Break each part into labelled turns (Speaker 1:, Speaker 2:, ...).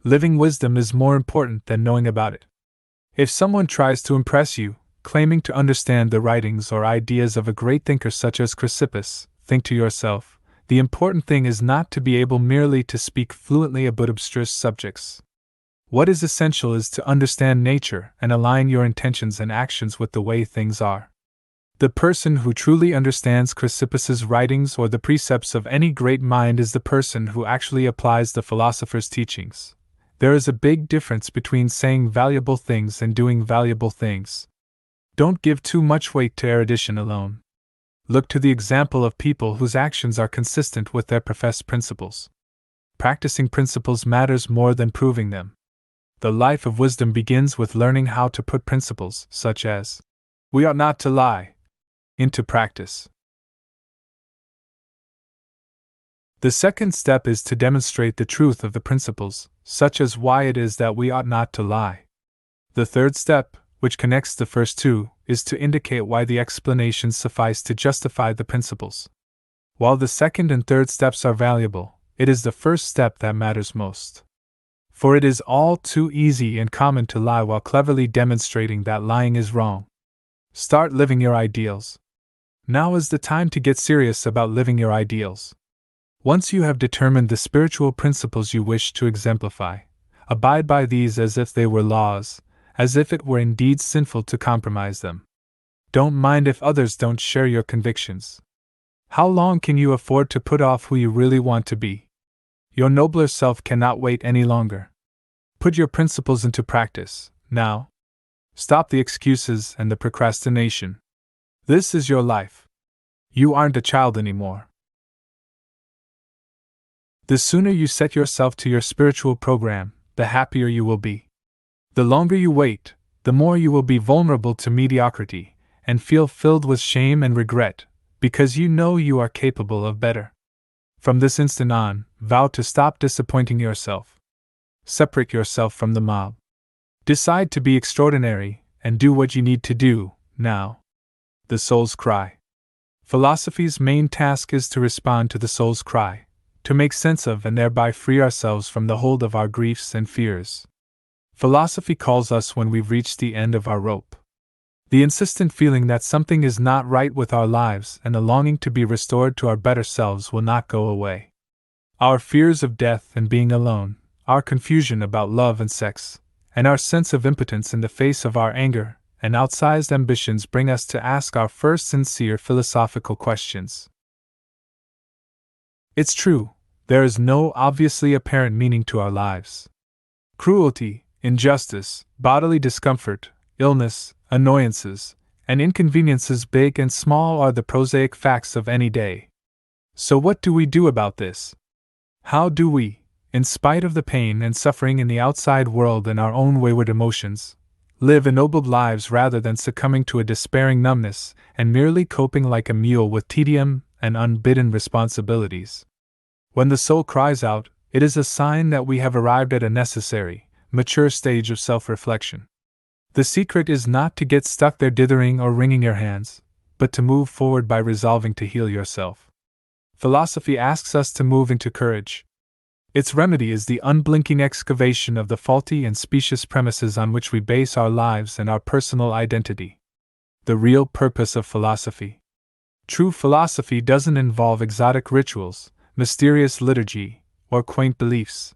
Speaker 1: Living wisdom is more important than knowing about it. If someone tries to impress you, claiming to understand the writings or ideas of a great thinker such as Chrysippus, think to yourself, the important thing is not to be able merely to speak fluently about abstruse subjects. What is essential is to understand nature and align your intentions and actions with the way things are. The person who truly understands Chrysippus's writings or the precepts of any great mind is the person who actually applies the philosopher's teachings. There is a big difference between saying valuable things and doing valuable things. Don't give too much weight to erudition alone. Look to the example of people whose actions are consistent with their professed principles. Practicing principles matters more than proving them. The life of wisdom begins with learning how to put principles, such as, "We ought not to lie," into practice. The second step is to demonstrate the truth of the principles, such as why it is that we ought not to lie. The third step, which connects the first two, is to indicate why the explanations suffice to justify the principles. While the second and third steps are valuable, it is the first step that matters most. For it is all too easy and common to lie while cleverly demonstrating that lying is wrong. Start living your ideals. Now is the time to get serious about living your ideals. Once you have determined the spiritual principles you wish to exemplify, abide by these as if they were laws, as if it were indeed sinful to compromise them. Don't mind if others don't share your convictions. How long can you afford to put off who you really want to be? Your nobler self cannot wait any longer. Put your principles into practice, now. Stop the excuses and the procrastination. This is your life. You aren't a child anymore. The sooner you set yourself to your spiritual program, the happier you will be. The longer you wait, the more you will be vulnerable to mediocrity, and feel filled with shame and regret, because you know you are capable of better. From this instant on, vow to stop disappointing yourself. Separate yourself from the mob. Decide to be extraordinary, and do what you need to do, now. The soul's cry. Philosophy's main task is to respond to the soul's cry, to make sense of and thereby free ourselves from the hold of our griefs and fears. Philosophy calls us when we've reached the end of our rope. The insistent feeling that something is not right with our lives and the longing to be restored to our better selves will not go away. Our fears of death and being alone, our confusion about love and sex, and our sense of impotence in the face of our anger and outsized ambitions bring us to ask our first sincere philosophical questions. It's true, there is no obviously apparent meaning to our lives. Cruelty, injustice, bodily discomfort, illness, annoyances, and inconveniences big and small are the prosaic facts of any day. So what do we do about this? How do we, in spite of the pain and suffering in the outside world and our own wayward emotions, live ennobled lives rather than succumbing to a despairing numbness and merely coping like a mule with tedium and unbidden responsibilities? When the soul cries out, it is a sign that we have arrived at a necessary, mature stage of self-reflection. The secret is not to get stuck there dithering or wringing your hands, but to move forward by resolving to heal yourself. Philosophy asks us to move into courage. Its remedy is the unblinking excavation of the faulty and specious premises on which we base our lives and our personal identity. The real purpose of philosophy. True philosophy doesn't involve exotic rituals, mysterious liturgy, or quaint beliefs.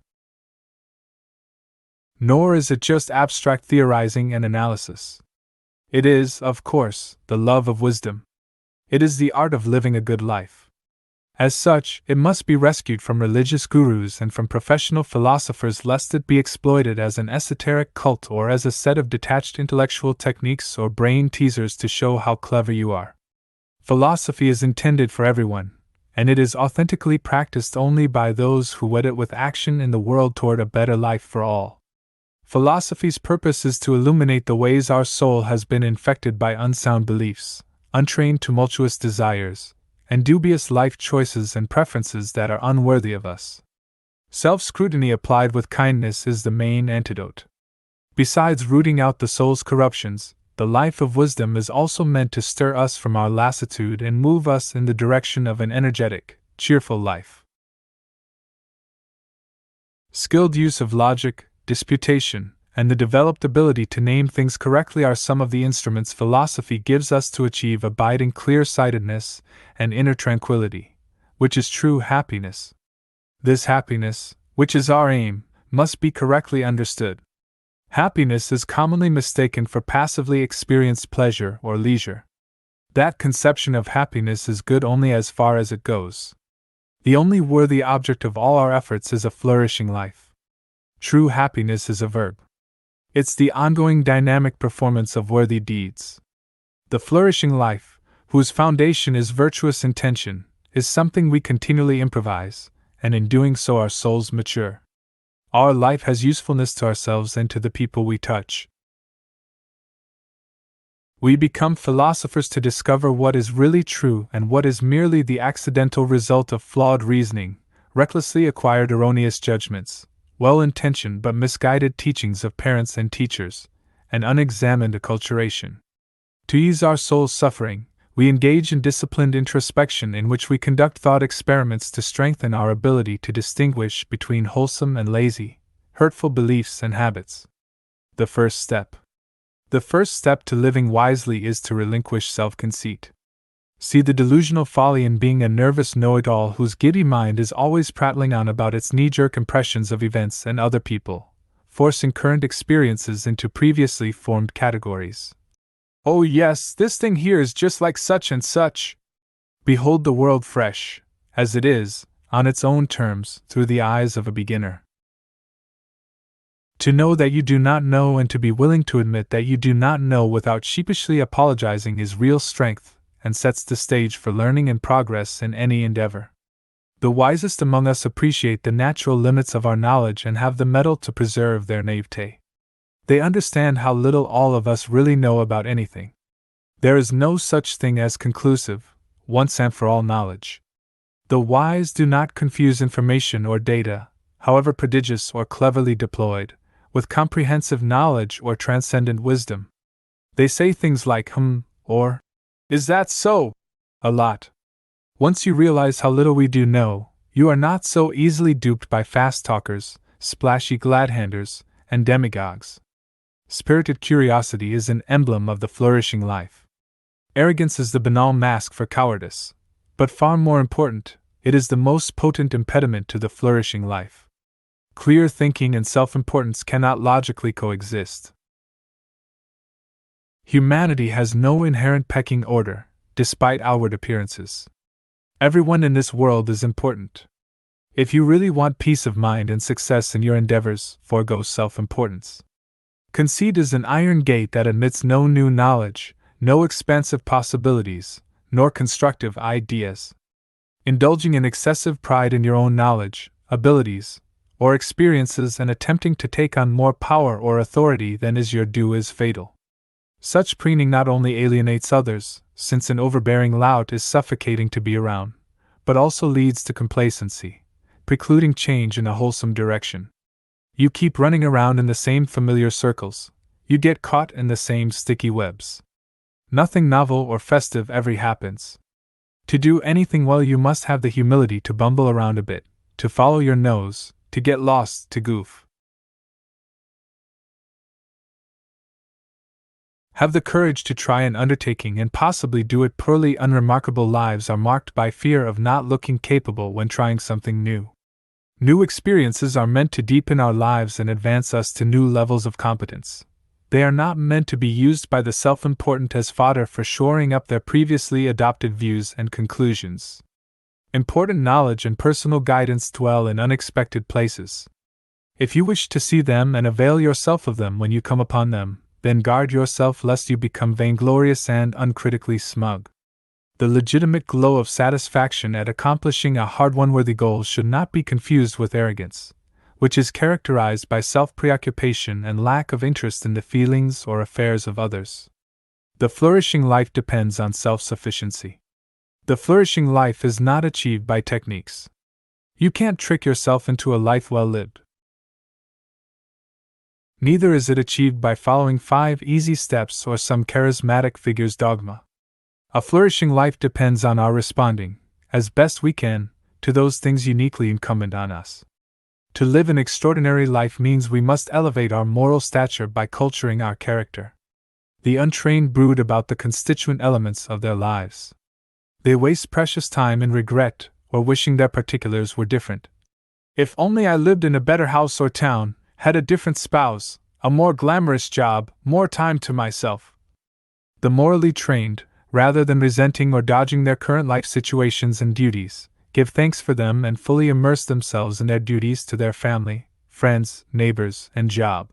Speaker 1: Nor is it just abstract theorizing and analysis. It is, of course, the love of wisdom. It is the art of living a good life. As such, it must be rescued from religious gurus and from professional philosophers lest it be exploited as an esoteric cult or as a set of detached intellectual techniques or brain teasers to show how clever you are. Philosophy is intended for everyone, and it is authentically practiced only by those who wed it with action in the world toward a better life for all. Philosophy's purpose is to illuminate the ways our soul has been infected by unsound beliefs, untrained tumultuous desires, and dubious life choices and preferences that are unworthy of us. Self-scrutiny applied with kindness is the main antidote. Besides rooting out the soul's corruptions, the life of wisdom is also meant to stir us from our lassitude and move us in the direction of an energetic, cheerful life. Skilled use of logic, disputation, and the developed ability to name things correctly are some of the instruments philosophy gives us to achieve abiding clear-sightedness and inner tranquility, which is true happiness. This happiness, which is our aim, must be correctly understood. Happiness is commonly mistaken for passively experienced pleasure or leisure. That conception of happiness is good only as far as it goes. The only worthy object of all our efforts is a flourishing life. True happiness is a verb. It's the ongoing dynamic performance of worthy deeds. The flourishing life, whose foundation is virtuous intention, is something we continually improvise, and in doing so our souls mature. Our life has usefulness to ourselves and to the people we touch. We become philosophers to discover what is really true and what is merely the accidental result of flawed reasoning, recklessly acquired erroneous judgments, well-intentioned but misguided teachings of parents and teachers, and unexamined acculturation. To ease our soul's suffering, we engage in disciplined introspection in which we conduct thought experiments to strengthen our ability to distinguish between wholesome and lazy, hurtful beliefs and habits. The first step. The first step to living wisely is to relinquish self-conceit. See the delusional folly in being a nervous know-it-all whose giddy mind is always prattling on about its knee-jerk impressions of events and other people, forcing current experiences into previously formed categories. Oh yes, this thing here is just like such and such. Behold the world fresh, as it is, on its own terms, through the eyes of a beginner. To know that you do not know and to be willing to admit that you do not know without sheepishly apologizing is real strength, and sets the stage for learning and progress in any endeavor. The wisest among us appreciate the natural limits of our knowledge and have the mettle to preserve their naivete. They understand how little all of us really know about anything. There is no such thing as conclusive, once and for all knowledge. The wise do not confuse information or data, however prodigious or cleverly deployed, with comprehensive knowledge or transcendent wisdom. They say things like or is that so? A lot. Once you realize how little we do know, you are not so easily duped by fast talkers, splashy glad-handers, and demagogues. Spirited curiosity is an emblem of the flourishing life. Arrogance is the banal mask for cowardice, but far more important, it is the most potent impediment to the flourishing life. Clear thinking and self-importance cannot logically coexist. Humanity has no inherent pecking order, despite outward appearances. Everyone in this world is important. If you really want peace of mind and success in your endeavors, forego self-importance. Conceit is an iron gate that admits no new knowledge, no expansive possibilities, nor constructive ideas. Indulging in excessive pride in your own knowledge, abilities, or experiences and attempting to take on more power or authority than is your due is fatal. Such preening not only alienates others, since an overbearing lout is suffocating to be around, but also leads to complacency, precluding change in a wholesome direction. You keep running around in the same familiar circles, you get caught in the same sticky webs. Nothing novel or festive ever happens. To do anything well you must have the humility to bumble around a bit, to follow your nose, to get lost, to goof. Have the courage to try an undertaking and possibly do it poorly. Unremarkable lives are marked by fear of not looking capable when trying something new. New experiences are meant to deepen our lives and advance us to new levels of competence. They are not meant to be used by the self-important as fodder for shoring up their previously adopted views and conclusions. Important knowledge and personal guidance dwell in unexpected places. If you wish to see them and avail yourself of them when you come upon them, then guard yourself lest you become vainglorious and uncritically smug. The legitimate glow of satisfaction at accomplishing a hard-won worthy goal should not be confused with arrogance, which is characterized by self-preoccupation and lack of interest in the feelings or affairs of others. The flourishing life depends on self-sufficiency. The flourishing life is not achieved by techniques. You can't trick yourself into a life well lived. Neither is it achieved by following 5 easy steps or some charismatic figure's dogma. A flourishing life depends on our responding, as best we can, to those things uniquely incumbent on us. To live an extraordinary life means we must elevate our moral stature by culturing our character. The untrained brood about the constituent elements of their lives. They waste precious time in regret or wishing their particulars were different. If only I lived in a better house or town, had a different spouse, a more glamorous job, more time to myself. The morally trained, rather than resenting or dodging their current life situations and duties, give thanks for them and fully immerse themselves in their duties to their family, friends, neighbors, and job.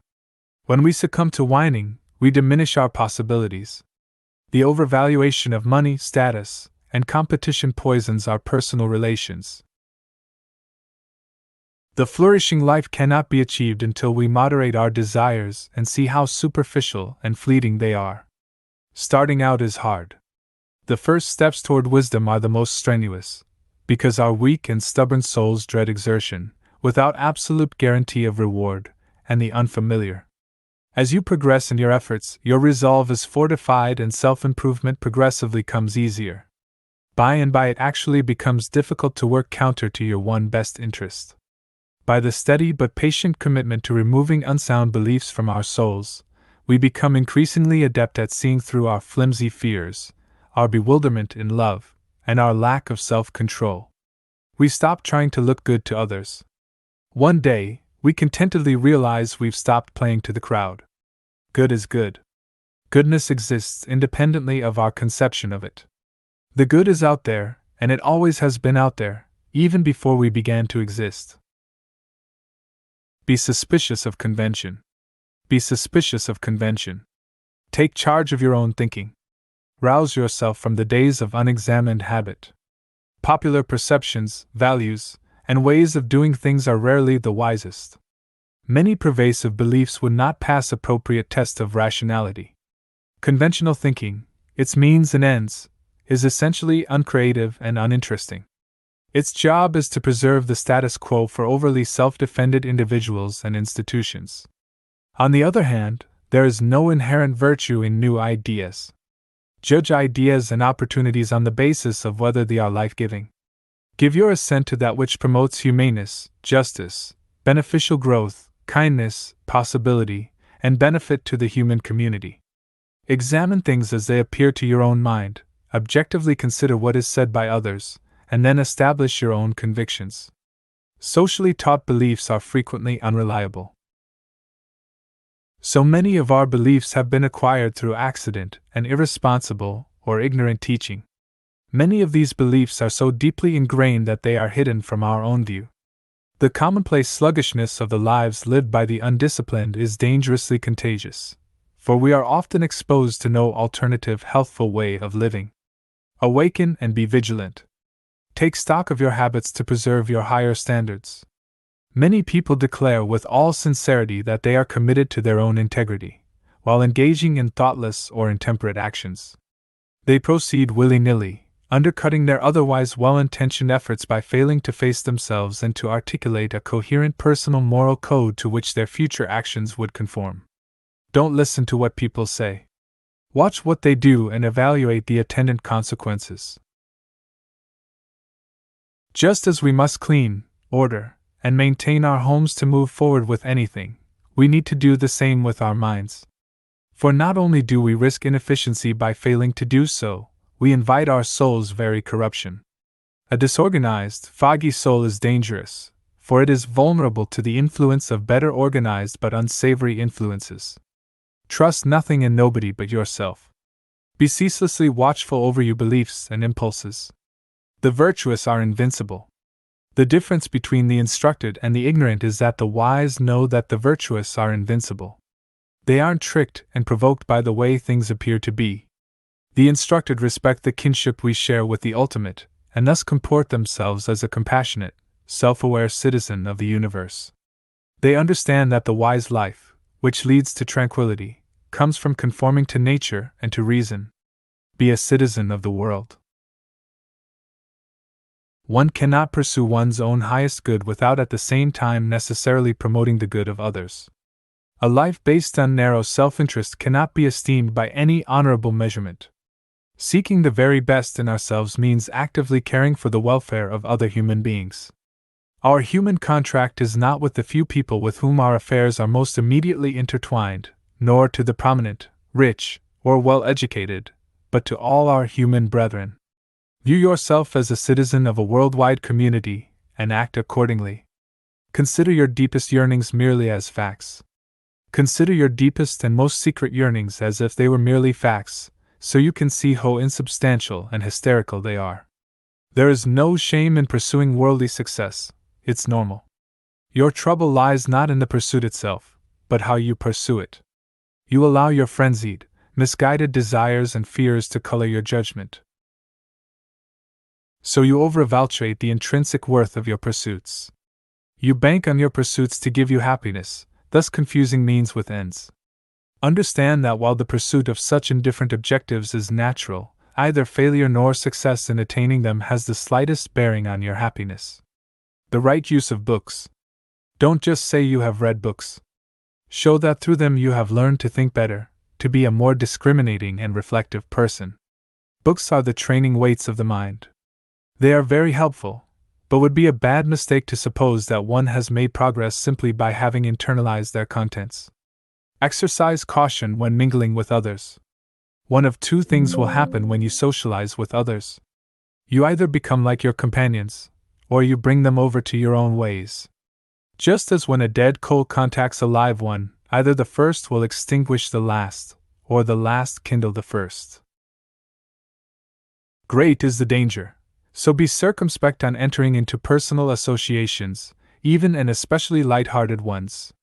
Speaker 1: When we succumb to whining, we diminish our possibilities. The overvaluation of money, status, and competition poisons our personal relations. The flourishing life cannot be achieved until we moderate our desires and see how superficial and fleeting they are. Starting out is hard. The first steps toward wisdom are the most strenuous, because our weak and stubborn souls dread exertion, without absolute guarantee of reward, and the unfamiliar. As you progress in your efforts, your resolve is fortified and self-improvement progressively comes easier. By and by it actually becomes difficult to work counter to your one best interest. By the steady but patient commitment to removing unsound beliefs from our souls, we become increasingly adept at seeing through our flimsy fears, our bewilderment in love, and our lack of self-control. We stop trying to look good to others. One day, we contentedly realize we've stopped playing to the crowd. Good is good. Goodness exists independently of our conception of it. The good is out there, and it always has been out there, even before we began to exist. Be suspicious of convention. Be suspicious of convention. Take charge of your own thinking. Rouse yourself from the days of unexamined habit. Popular perceptions, values, and ways of doing things are rarely the wisest. Many pervasive beliefs would not pass appropriate test of rationality. Conventional thinking, its means and ends, is essentially uncreative and uninteresting. Its job is to preserve the status quo for overly self-defended individuals and institutions. On the other hand, there is no inherent virtue in new ideas. Judge ideas and opportunities on the basis of whether they are life-giving. Give your assent to that which promotes humaneness, justice, beneficial growth, kindness, possibility, and benefit to the human community. Examine things as they appear to your own mind, objectively consider what is said by others, and then establish your own convictions. Socially taught beliefs are frequently unreliable. So many of our beliefs have been acquired through accident and irresponsible or ignorant teaching. Many of these beliefs are so deeply ingrained that they are hidden from our own view. The commonplace sluggishness of the lives lived by the undisciplined is dangerously contagious, for we are often exposed to no alternative healthful way of living. Awaken and be vigilant. Take stock of your habits to preserve your higher standards. Many people declare with all sincerity that they are committed to their own integrity, while engaging in thoughtless or intemperate actions. They proceed willy-nilly, undercutting their otherwise well-intentioned efforts by failing to face themselves and to articulate a coherent personal moral code to which their future actions would conform. Don't listen to what people say. Watch what they do and evaluate the attendant consequences. Just as we must clean, order, and maintain our homes to move forward with anything, we need to do the same with our minds. For not only do we risk inefficiency by failing to do so, we invite our soul's very corruption. A disorganized, foggy soul is dangerous, for it is vulnerable to the influence of better organized but unsavory influences. Trust nothing and nobody but yourself. Be ceaselessly watchful over your beliefs and impulses. The virtuous are invincible. The difference between the instructed and the ignorant is that the wise know that the virtuous are invincible. They aren't tricked and provoked by the way things appear to be. The instructed respect the kinship we share with the ultimate, and thus comport themselves as a compassionate, self-aware citizen of the universe. They understand that the wise life, which leads to tranquility, comes from conforming to nature and to reason. Be a citizen of the world. One cannot pursue one's own highest good without at the same time necessarily promoting the good of others. A life based on narrow self-interest cannot be esteemed by any honorable measurement. Seeking the very best in ourselves means actively caring for the welfare of other human beings. Our human contract is not with the few people with whom our affairs are most immediately intertwined, nor to the prominent, rich, or well-educated, but to all our human brethren. View yourself as a citizen of a worldwide community, and act accordingly. Consider your deepest yearnings merely as facts. Consider your deepest and most secret yearnings as if they were merely facts, so you can see how insubstantial and hysterical they are. There is no shame in pursuing worldly success, it's normal. Your trouble lies not in the pursuit itself, but how you pursue it. You allow your frenzied, misguided desires and fears to color your judgment. So you over-evaluate the intrinsic worth of your pursuits. You bank on your pursuits to give you happiness, thus confusing means with ends. Understand that while the pursuit of such indifferent objectives is natural, either failure nor success in attaining them has the slightest bearing on your happiness. The right use of books. Don't just say you have read books. Show that through them you have learned to think better, to be a more discriminating and reflective person. Books are the training weights of the mind. They are very helpful, but would be a bad mistake to suppose that one has made progress simply by having internalized their contents. Exercise caution when mingling with others. One of two things will happen when you socialize with others. You either become like your companions, or you bring them over to your own ways. Just as when a dead coal contacts a live one, either the first will extinguish the last, or the last kindle the first. Great is the danger. So be circumspect on entering into personal associations, even and especially light-hearted ones.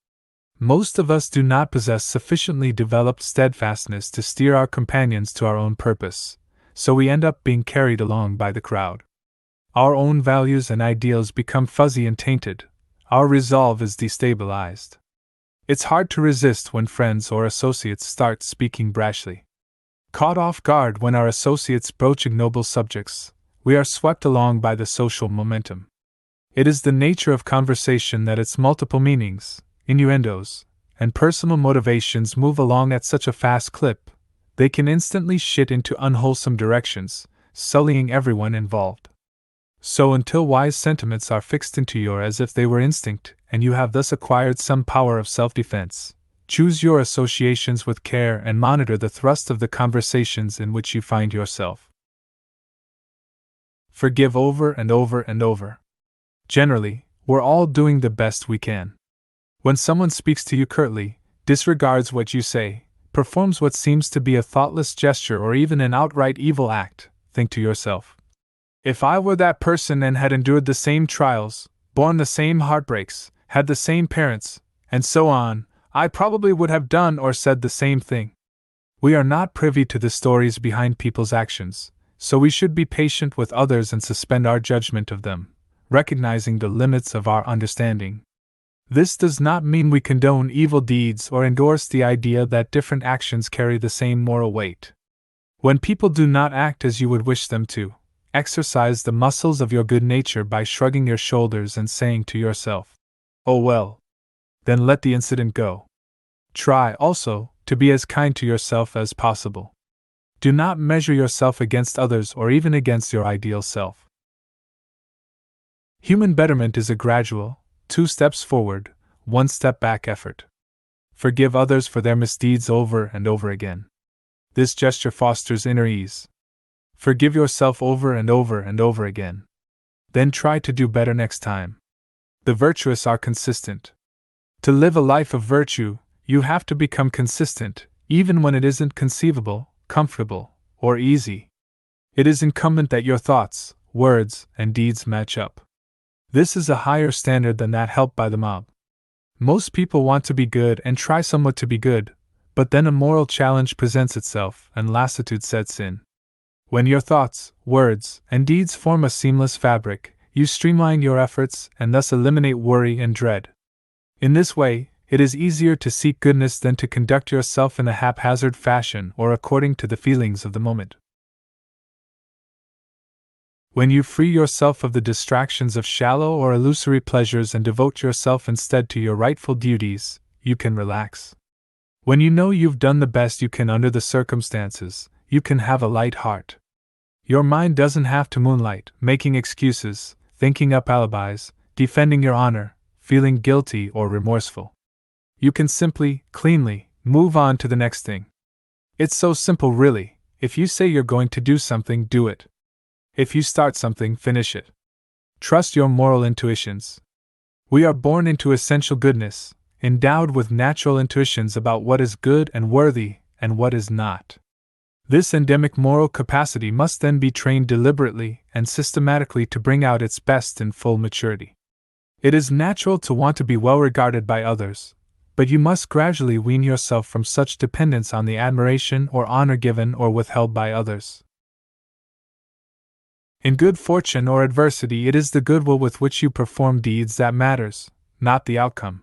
Speaker 1: Most of us do not possess sufficiently developed steadfastness to steer our companions to our own purpose, so we end up being carried along by the crowd. Our own values and ideals become fuzzy and tainted. Our resolve is destabilized. It's hard to resist when friends or associates start speaking brashly. Caught off guard when our associates broach ignoble subjects, we are swept along by the social momentum. It is the nature of conversation that its multiple meanings, innuendos, and personal motivations move along at such a fast clip, they can instantly shit into unwholesome directions, sullying everyone involved. So until wise sentiments are fixed into you as if they were instinct, and you have thus acquired some power of self-defense, choose your associations with care and monitor the thrust of the conversations in which you find yourself. Forgive over and over and over. Generally, we're all doing the best we can. When someone speaks to you curtly, disregards what you say, performs what seems to be a thoughtless gesture or even an outright evil act, think to yourself, if I were that person and had endured the same trials, borne the same heartbreaks, had the same parents, and so on, I probably would have done or said the same thing. We are not privy to the stories behind people's actions, so we should be patient with others and suspend our judgment of them, recognizing the limits of our understanding. This does not mean we condone evil deeds or endorse the idea that different actions carry the same moral weight. When people do not act as you would wish them to, exercise the muscles of your good nature by shrugging your shoulders and saying to yourself, "Oh well." Then let the incident go. Try, also, to be as kind to yourself as possible. Do not measure yourself against others or even against your ideal self. Human betterment is a gradual, 2 steps forward, 1 step back effort. Forgive others for their misdeeds over and over again. This gesture fosters inner ease. Forgive yourself over and over and over again. Then try to do better next time. The virtuous are consistent. To live a life of virtue, you have to become consistent, even when it isn't conceivable, comfortable, or easy. It is incumbent that your thoughts, words, and deeds match up. This is a higher standard than that held by the mob. Most people want to be good and try somewhat to be good, but then a moral challenge presents itself and lassitude sets in. When your thoughts, words, and deeds form a seamless fabric, you streamline your efforts and thus eliminate worry and dread. In this way, it is easier to seek goodness than to conduct yourself in a haphazard fashion or according to the feelings of the moment. When you free yourself of the distractions of shallow or illusory pleasures and devote yourself instead to your rightful duties, you can relax. When you know you've done the best you can under the circumstances, you can have a light heart. Your mind doesn't have to moonlight, making excuses, thinking up alibis, defending your honor, feeling guilty or remorseful. You can simply, cleanly, move on to the next thing. It's so simple, really. If you say you're going to do something, do it. If you start something, finish it. Trust your moral intuitions. We are born into essential goodness, endowed with natural intuitions about what is good and worthy and what is not. This endemic moral capacity must then be trained deliberately and systematically to bring out its best in full maturity. It is natural to want to be well regarded by others, but you must gradually wean yourself from such dependence on the admiration or honor given or withheld by others. In good fortune or adversity, it is the goodwill with which you perform deeds that matters, not the outcome.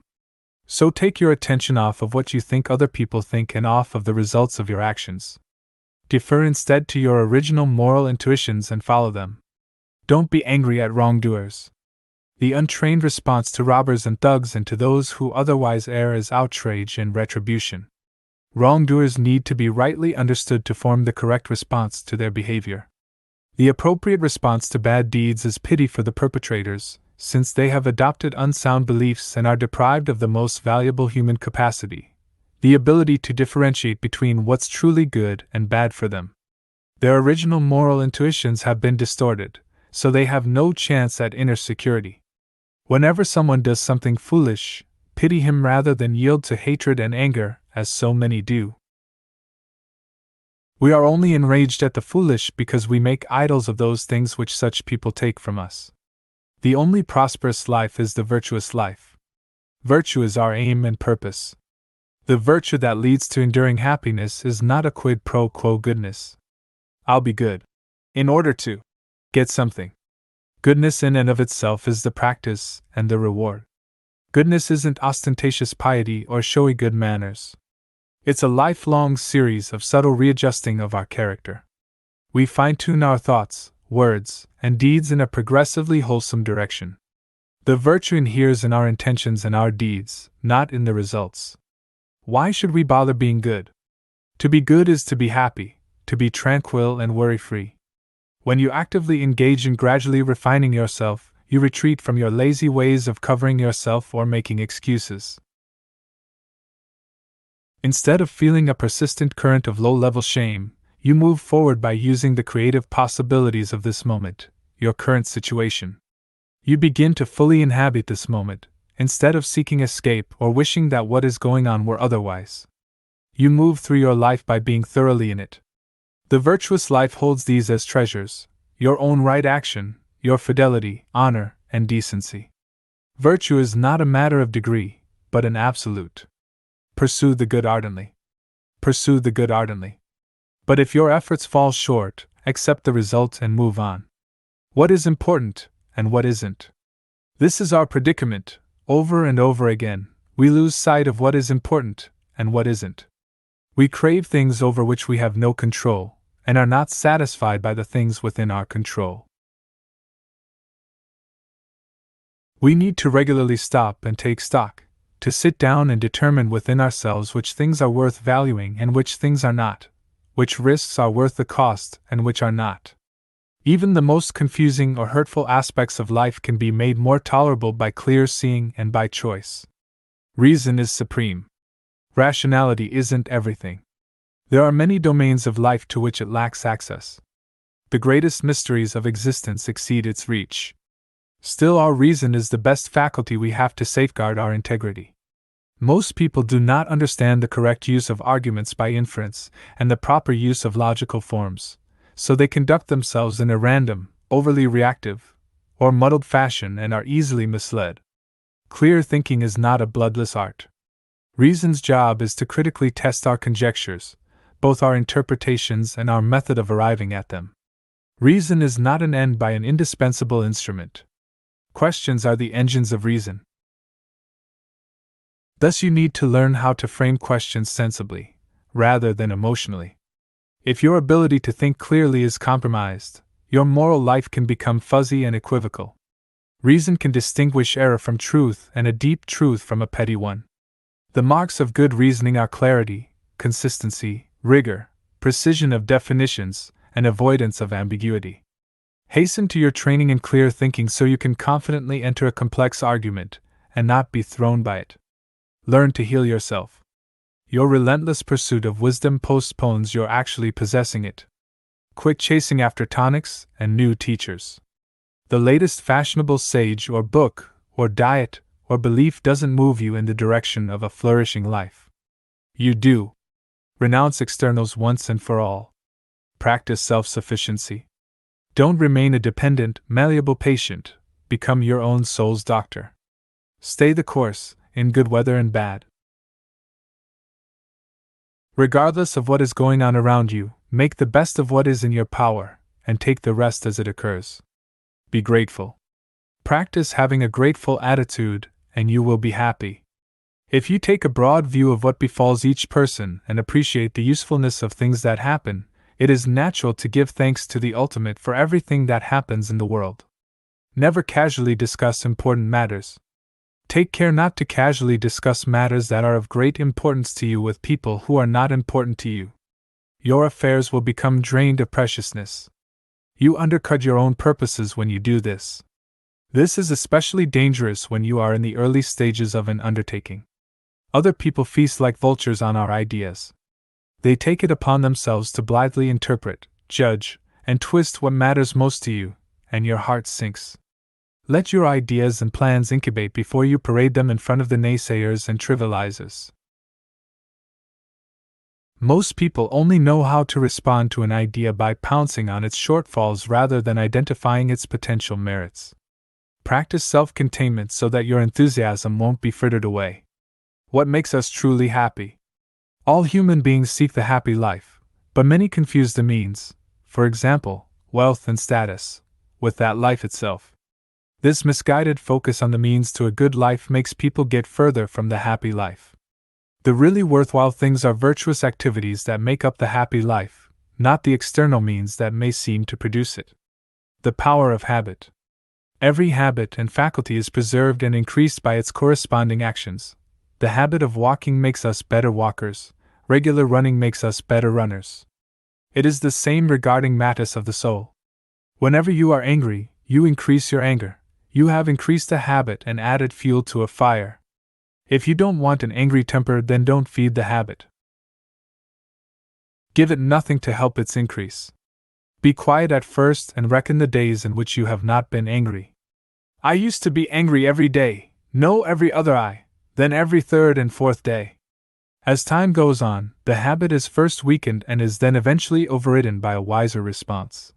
Speaker 1: So take your attention off of what you think other people think and off of the results of your actions. Defer instead to your original moral intuitions and follow them. Don't be angry at wrongdoers. The untrained response to robbers and thugs and to those who otherwise err is outrage and retribution. Wrongdoers need to be rightly understood to form the correct response to their behavior. The appropriate response to bad deeds is pity for the perpetrators, since they have adopted unsound beliefs and are deprived of the most valuable human capacity, the ability to differentiate between what's truly good and bad for them. Their original moral intuitions have been distorted, so they have no chance at inner security. Whenever someone does something foolish, pity him rather than yield to hatred and anger, as so many do. We are only enraged at the foolish because we make idols of those things which such people take from us. The only prosperous life is the virtuous life. Virtue is our aim and purpose. The virtue that leads to enduring happiness is not a quid pro quo goodness. I'll be good in order to get something. Goodness in and of itself is the practice and the reward. Goodness isn't ostentatious piety or showy good manners. It's a lifelong series of subtle readjusting of our character. We fine-tune our thoughts, words, and deeds in a progressively wholesome direction. The virtue inheres in our intentions and our deeds, not in the results. Why should we bother being good? To be good is to be happy, to be tranquil and worry-free. When you actively engage in gradually refining yourself, you retreat from your lazy ways of covering yourself or making excuses. Instead of feeling a persistent current of low-level shame, you move forward by using the creative possibilities of this moment, your current situation. You begin to fully inhabit this moment, instead of seeking escape or wishing that what is going on were otherwise. You move through your life by being thoroughly in it. The virtuous life holds these as treasures: your own right action, your fidelity, honor, and decency. Virtue is not a matter of degree, but an absolute. Pursue the good ardently. Pursue the good ardently. But if your efforts fall short, accept the result and move on. What is important, and what isn't? This is our predicament. Over and over again, we lose sight of what is important, and what isn't. We crave things over which we have no control, and are not satisfied by the things within our control. We need to regularly stop and take stock, to sit down and determine within ourselves which things are worth valuing and which things are not, which risks are worth the cost and which are not. Even the most confusing or hurtful aspects of life can be made more tolerable by clear seeing and by choice. Reason is supreme. Rationality isn't everything. There are many domains of life to which it lacks access. The greatest mysteries of existence exceed its reach. Still, our reason is the best faculty we have to safeguard our integrity. Most people do not understand the correct use of arguments by inference and the proper use of logical forms, so they conduct themselves in a random, overly reactive, or muddled fashion and are easily misled. Clear thinking is not a bloodless art. Reason's job is to critically test our conjectures, both our interpretations and our method of arriving at them. Reason is not an end but an indispensable instrument. Questions are the engines of reason. Thus you need to learn how to frame questions sensibly, rather than emotionally. If your ability to think clearly is compromised, your moral life can become fuzzy and equivocal. Reason can distinguish error from truth and a deep truth from a petty one. The marks of good reasoning are clarity, consistency, rigor, precision of definitions, and avoidance of ambiguity. Hasten to your training in clear thinking so you can confidently enter a complex argument and not be thrown by it. Learn to heal yourself. Your relentless pursuit of wisdom postpones your actually possessing it. Quit chasing after tonics and new teachers. The latest fashionable sage or book or diet or belief doesn't move you in the direction of a flourishing life. You do. Renounce externals once and for all. Practice self-sufficiency. Don't remain a dependent, malleable patient. Become your own soul's doctor. Stay the course, in good weather and bad. Regardless of what is going on around you, make the best of what is in your power, and take the rest as it occurs. Be grateful. Practice having a grateful attitude, and you will be happy. If you take a broad view of what befalls each person and appreciate the usefulness of things that happen, it is natural to give thanks to the ultimate for everything that happens in the world. Never casually discuss important matters. Take care not to casually discuss matters that are of great importance to you with people who are not important to you. Your affairs will become drained of preciousness. You undercut your own purposes when you do this. This is especially dangerous when you are in the early stages of an undertaking. Other people feast like vultures on our ideas. They take it upon themselves to blithely interpret, judge, and twist what matters most to you, and your heart sinks. Let your ideas and plans incubate before you parade them in front of the naysayers and trivializers. Most people only know how to respond to an idea by pouncing on its shortfalls rather than identifying its potential merits. Practice self-containment so that your enthusiasm won't be frittered away. What makes us truly happy? All human beings seek the happy life, but many confuse the means, for example, wealth and status, with that life itself. This misguided focus on the means to a good life makes people get further from the happy life. The really worthwhile things are virtuous activities that make up the happy life, not the external means that may seem to produce it. The power of habit. Every habit and faculty is preserved and increased by its corresponding actions. The habit of walking makes us better walkers, regular running makes us better runners. It is the same regarding matters of the soul. Whenever you are angry, you increase your anger. You have increased a habit and added fuel to a fire. If you don't want an angry temper, then don't feed the habit. Give it nothing to help its increase. Be quiet at first and reckon the days in which you have not been angry. I used to be angry every day, no every other eye, then every third and fourth day. As time goes on, the habit is first weakened and is then eventually overridden by a wiser response.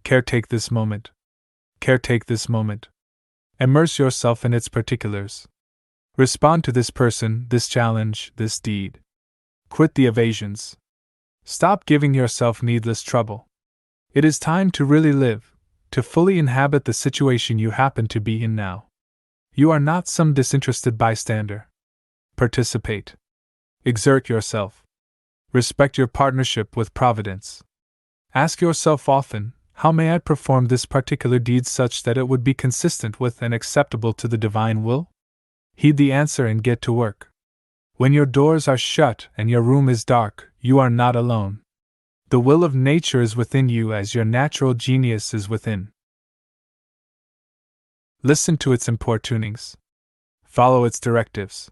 Speaker 1: Caretake this moment. Caretake this moment. Immerse yourself in its particulars. Respond to this person, this challenge, this deed. Quit the evasions. Stop giving yourself needless trouble. It is time to really live, to fully inhabit the situation you happen to be in now. You are not some disinterested bystander. Participate. Exert yourself. Respect your partnership with Providence. Ask yourself often, how may I perform this particular deed such that it would be consistent with and acceptable to the divine will? Heed the answer and get to work. When your doors are shut and your room is dark, you are not alone. The will of nature is within you as your natural genius is within. Listen to its importunings. Follow its directives.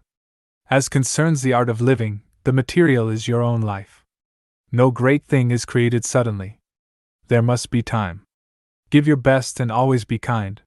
Speaker 1: As concerns the art of living, the material is your own life. No great thing is created suddenly. There must be time. Give your best and always be kind.